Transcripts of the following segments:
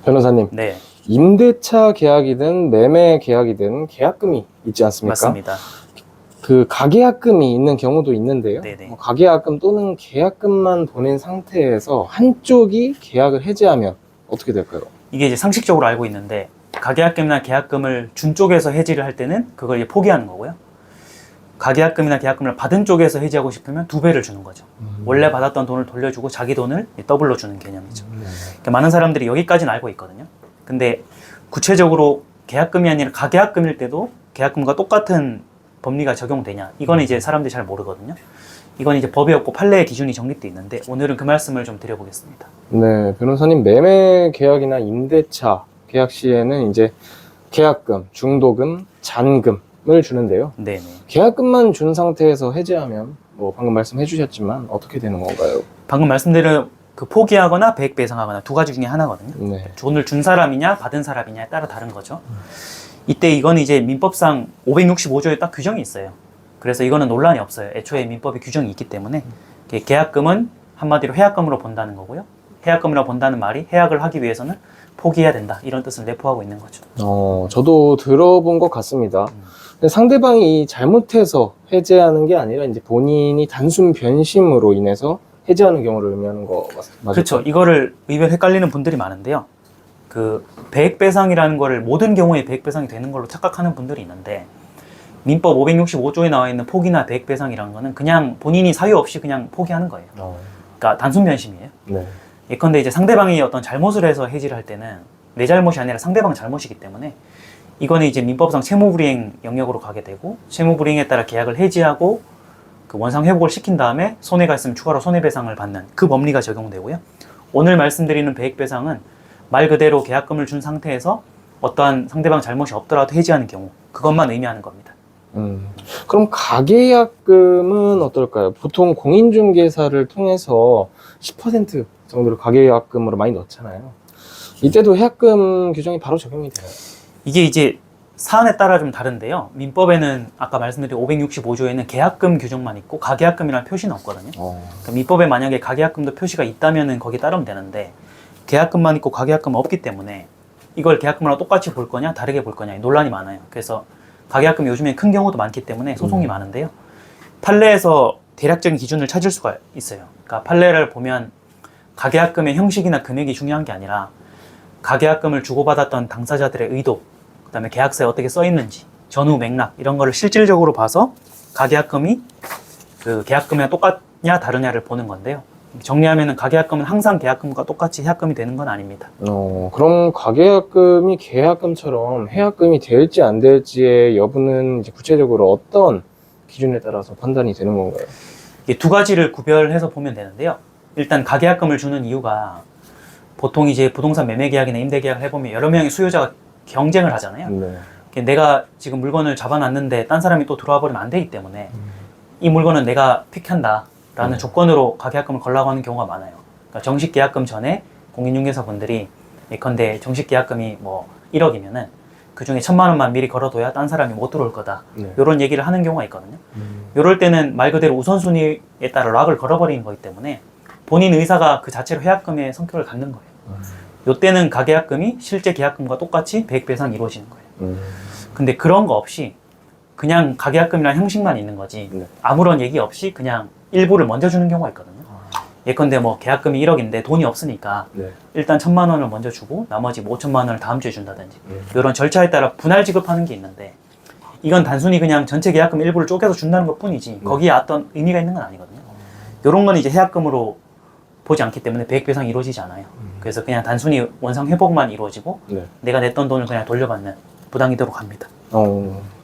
변호사님, 네, 임대차 계약이든 매매 계약이든 계약금이 있지 않습니까? 맞습니다. 그 가계약금이 있는 경우도 있는데요. 네네. 가계약금 또는 계약금만 보낸 상태에서 한쪽이 계약을 해지하면 어떻게 될까요? 이게 이제 상식적으로 알고 있는데 가계약금이나 계약금을 준 쪽에서 해지를 할 때는 그걸 이제 포기하는 거고요. 가계약금이나 계약금을 받은 쪽에서 해지하고 싶으면 2배를 주는 거죠. 원래 받았던 돈을 돌려주고 자기 돈을 더블로 주는 개념이죠. 그러니까 많은 사람들이 여기까지는 알고 있거든요. 근데 구체적으로 계약금이 아니라 가계약금일 때도 계약금과 똑같은 법리가 적용되냐, 이건 이제 사람들이 잘 모르거든요. 이건 이제 법이 없고 판례의 기준이 정립되어 있는데 오늘은 그 말씀을 좀 드려보겠습니다. 네, 변호사님, 매매 계약이나 임대차 계약 시에는 이제 계약금, 중도금, 잔금을 주는데요. 네네. 계약금만 준 상태에서 해지하면 방금 말씀해 주셨지만 어떻게 되는 건가요? 방금 말씀드린 그 포기하거나 배액 배상하거나 두 가지 중에 하나거든요. 네. 돈을 준 사람이냐 받은 사람이냐에 따라 다른 거죠. 이때 이건 이제 민법상 565조에 딱 규정이 있어요. 그래서 이거는 논란이 없어요. 애초에 민법에 규정이 있기 때문에 계약금은 한마디로 해약금으로 본다는 거고요. 해약금이라고 본다는 말이 해약을 하기 위해서는 포기해야 된다, 이런 뜻을 내포하고 있는 거죠. 저도 들어본 것 같습니다. 근데 상대방이 잘못해서 해지하는 게 아니라 이제 본인이 단순 변심으로 인해서 해지하는 경우를 의미하는 거 맞죠? 그렇죠. 이거를 의외로 헷갈리는 분들이 많은데요. 그 배액배상이라는 거를 모든 경우에 배액배상이 되는 걸로 착각하는 분들이 있는데, 민법 565조에 나와 있는 포기나 배액배상이라는 거는 그냥 본인이 사유 없이 그냥 포기하는 거예요. 그러니까 단순 변심이에요. 네. 예컨대 이제 상대방이 어떤 잘못을 해서 해지를 할 때는 내 잘못이 아니라 상대방 잘못이기 때문에 이거는 이제 민법상 채무불이행 영역으로 가게 되고, 채무불이행에 따라 계약을 해지하고 그 원상 회복을 시킨 다음에 손해가 있으면 추가로 손해배상을 받는 그 법리가 적용되고요. 오늘 말씀드리는 배액배상은 말 그대로 계약금을 준 상태에서 어떠한 상대방 잘못이 없더라도 해지하는 경우, 그것만 의미하는 겁니다. 그럼 가계약금은 어떨까요? 보통 공인중개사를 통해서 10% 정도를 가계약금으로 많이 넣잖아요. 이때도 해약금 규정이 바로 적용이 돼요. 이게 이제 사안에 따라 좀 다른데요. 민법에는 아까 말씀드린 565조에는 계약금 규정만 있고 가계약금이라는 표시는 없거든요. 그러니까 민법에 만약에 가계약금도 표시가 있다면은 거기에 따르면 되는데, 계약금만 있고 가계약금은 없기 때문에 이걸 계약금이랑 똑같이 볼 거냐 다르게 볼 거냐 논란이 많아요. 그래서 가계약금이 요즘에 큰 경우도 많기 때문에 소송이 많은데요. 판례에서 대략적인 기준을 찾을 수가 있어요. 그러니까 판례를 보면 가계약금의 형식이나 금액이 중요한 게 아니라 가계약금을 주고받았던 당사자들의 의도, 그 다음에 계약서에 어떻게 써 있는지, 전후 맥락, 이런 거를 실질적으로 봐서 가계약금이 그 계약금이랑 똑같냐 다르냐를 보는 건데요. 정리하면은 가계약금은 항상 계약금과 똑같이 해약금이 되는 건 아닙니다. 그럼 가계약금이 계약금처럼 해약금이 될지 안 될지의 여부는 이제 구체적으로 어떤 기준에 따라서 판단이 되는 건가요? 이게 두 가지를 구별해서 보면 되는데요. 일단 가계약금을 주는 이유가 보통 이제 부동산 매매 계약이나 임대 계약을 해보면 여러 명의 수요자가 경쟁을 하잖아요. 네. 내가 지금 물건을 잡아놨는데 딴 사람이 또 들어와 버리면 안 되기 때문에 이 물건은 내가 픽한다 라는 조건으로 가계약금을 걸라고 하는 경우가 많아요. 그러니까 정식 계약금 전에 공인중개사 분들이 예컨대 정식 계약금이 뭐 1억이면은 그 중에 1,000만 원만 미리 걸어둬야 딴 사람이 못 들어올 거다. 네. 이런 얘기를 하는 경우가 있거든요. 이럴 때는 말 그대로 우선순위에 따라 락을 걸어버리는 거기 때문에 본인 의사가 그 자체로 해약금의 성격을 갖는 거예요. 이때는 가계약금이 실제 계약금과 똑같이 배액배상이 이루어지는 거예요. 근데 그런 거 없이 그냥 가계약금이라는 형식만 있는 거지, 네. 아무런 얘기 없이 그냥 일부를 먼저 주는 경우가 있거든요. 예컨대 뭐 계약금이 1억인데 돈이 없으니까 네. 일단 1,000만 원을 먼저 주고 나머지 5천만 원을 다음 주에 준다든지, 이런 절차에 따라 분할 지급하는 게 있는데, 이건 단순히 그냥 전체 계약금 일부를 쪼개서 준다는 것 뿐이지 거기에 어떤 의미가 있는 건 아니거든요. 이런 건 이제 해약금으로 보지 않기 때문에 배액배상이 이루어지지 않아요. 그래서 그냥 단순히 원상 회복만 이루어지고 네. 내가 냈던 돈을 그냥 돌려받는 부당이도로 갑니다.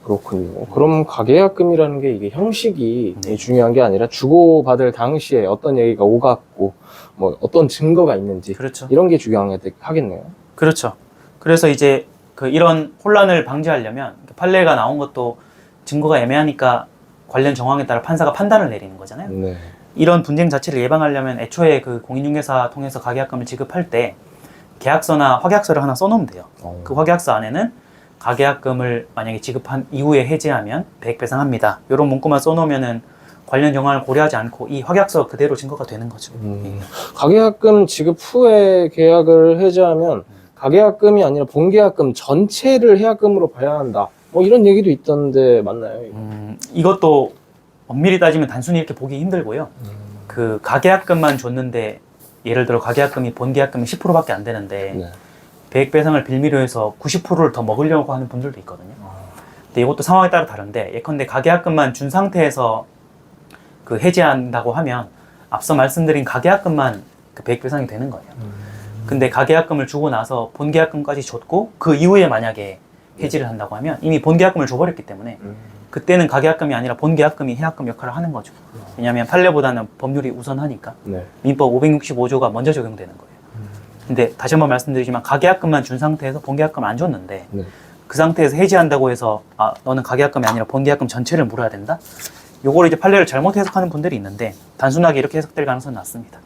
그렇군요. 그럼 가계약금이라는 게 이게 형식이 네. 중요한 게 아니라 주고받을 당시에 어떤 얘기가 오갔고 뭐 어떤 증거가 있는지, 그렇죠. 이런 게 중요하겠네요. 그렇죠. 그래서 이제 이런 혼란을 방지하려면 판례가 나온 것도 증거가 애매하니까 관련 정황에 따라 판사가 판단을 내리는 거잖아요. 네. 이런 분쟁 자체를 예방하려면 애초에 그 공인중개사 통해서 가계약금을 지급할 때 계약서나 확약서를 하나 써놓으면 돼요. 그 확약서 안에는 가계약금을 만약에 지급한 이후에 해지하면 배액배상합니다, 이런 문구만 써놓으면은 관련 정황을 고려하지 않고 이 확약서 그대로 증거가 되는 거죠. 가계약금 지급 후에 계약을 해지하면 가계약금이 아니라 본계약금 전체를 해약금으로 봐야 한다. 뭐 이런 얘기도 있던데 맞나요? 이거? 이것도 엄밀히 따지면 단순히 이렇게 보기 힘들고요. 그 가계약금만 줬는데 예를 들어 가계약금이 본계약금이 10%밖에 안 되는데 네. 배액 배상을 빌미로 해서 90%를 더 먹으려고 하는 분들도 있거든요. 근데 이것도 상황에 따라 다른데 예컨대 가계약금만 준 상태에서 그 해지한다고 하면 앞서 말씀드린 가계약금만 그 배액 배상이 되는 거예요. 근데 가계약금을 주고 나서 본계약금까지 줬고 그 이후에 만약에 해지를 한다고 하면 이미 본계약금을 줘버렸기 때문에 그때는 가계약금이 아니라 본계약금이 해약금 역할을 하는 거죠. 왜냐하면 판례보다는 법률이 우선하니까 네. 민법 565조가 먼저 적용되는 거예요. 근데 다시 한번 말씀드리지만 가계약금만 준 상태에서 본계약금 안 줬는데 네. 그 상태에서 해지한다고 해서 아 너는 가계약금이 아니라 본계약금 전체를 물어야 된다? 요걸 이제 판례를 잘못 해석하는 분들이 있는데 단순하게 이렇게 해석될 가능성은 낮습니다.